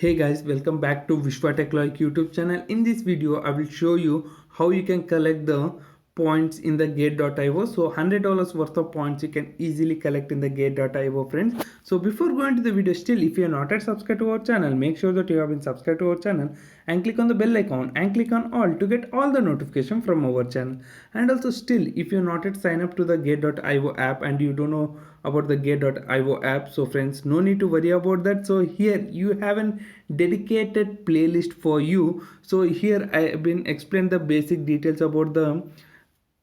Hey guys, welcome back to Vishwa YouTube channel. In this video, I will show you how you can collect the points in the gate.io. So $100 worth of points you can easily collect in the gate.io, friends. So before going to the video, still if you are not yet subscribed to our channel, make sure that you have been subscribed to our channel and click on the bell icon and click on all to get all the notification from our channel. And also still if you are not yet sign up to the gate.io app and you don't know about the gate.io app, so friends, no need to worry about that. So here you have an dedicated playlist for you. So here I have been explained the basic details about the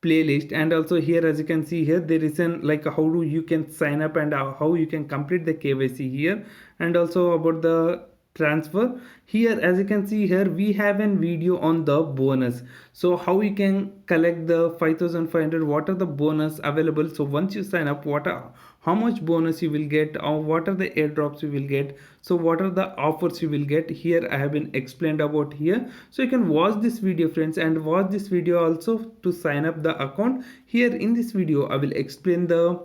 playlist, and also here as you can see here there is an like how do you can sign up and how you can complete the KYC here, and also about the transfer. Here as you can see here we have a video on the bonus, so how you can collect the 5500, what are the bonus available. So once you sign up, what are how much bonus you will get, or what are the airdrops you will get, so what are the offers you will get. Here I have been explained about here, so you can watch this video, friends, and watch this video also to sign up the account. Here in this video I will explain the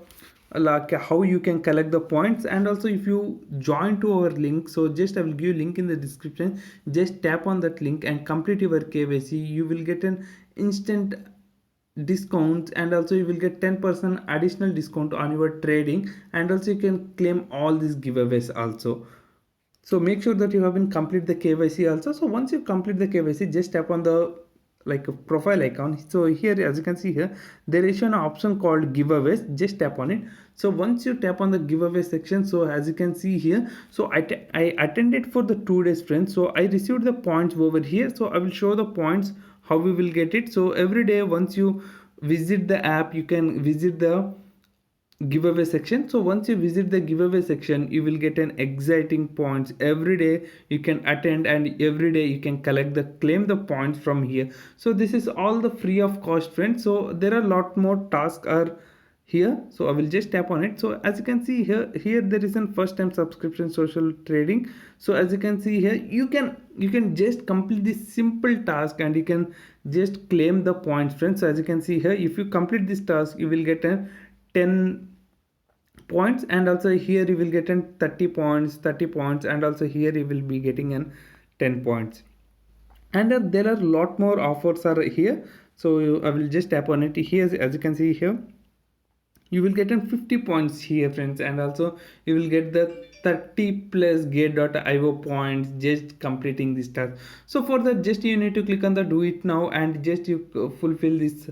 like how you can collect the points, and also if you join to our link, so just I will give you link in the description, just tap on that link and complete your KYC. You will get an instant discounts, and also you will get 10% additional discount on your trading, and also you can claim all these giveaways also. So make sure that you have been complete the KYC also. So once you complete the KYC, just tap on the like a profile icon. So here as you can see here there is an option called giveaways, just tap on it. So once you tap on the giveaway section, so as you can see here, so I attended for the 2 days, friends, so I received the points over here. So I will show the points how we will get it. So every day once you visit the app, you can visit the giveaway section. So once you visit the giveaway section, you will get an exciting points every day you can attend, and every day you can collect the claim the points from here. So this is all the free of cost, friends. So there are a lot more tasks are here, so I will just tap on it. So as you can see here there is a first time subscription social trading. So as you can see here you can just complete this simple task and you can just claim the points, friends. So as you can see here, if you complete this task you will get a 10 points, and also here you will get an 30 points, and also here you will be getting an 10 points. And there are a lot more offers are here. So I will just tap on it here. As you can see here you will get an 50 points here, friends, and also you will get the 30 plus gate.io points just completing this task. So for that, just you need to click on the do it now and just you fulfill this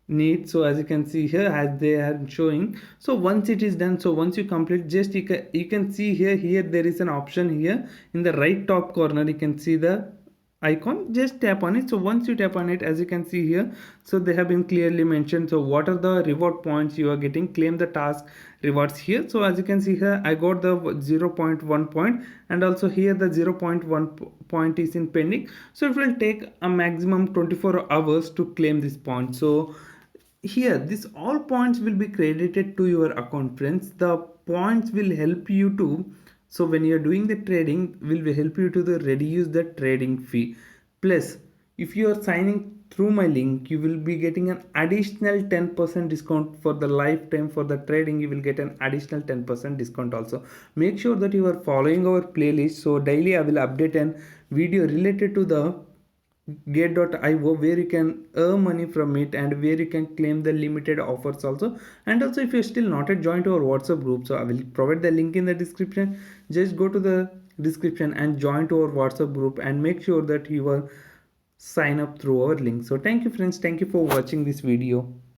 need. So as you can see here as they are showing, so once it is done, so once you complete, just you can see here there is an option here in the right top corner. You can see the icon, just tap on it. So once you tap on it, as you can see here, so they have been clearly mentioned, so what are the reward points you are getting, claim the task rewards here. So as you can see here I got the 0.1 point, and also here the 0.1 point is in pending. So it will take a maximum 24 hours to claim this point. So here this all points will be credited to your account, friends. The points will help you to, so when you are doing the trading, will help you to the reduce the trading fee. Plus if you are signing through my link, you will be getting an additional 10% discount for the lifetime. For the trading you will get an additional 10% discount also. Make sure that you are following our playlist, so daily I will update an video related to the gate.io where you can earn money from it and where you can claim the limited offers also. And also if you're still not yet joined to our WhatsApp group, so I will provide the link in the description. Just go to the description and join to our WhatsApp group and make sure that you are sign up through our link. So thank you, friends, thank you for watching this video.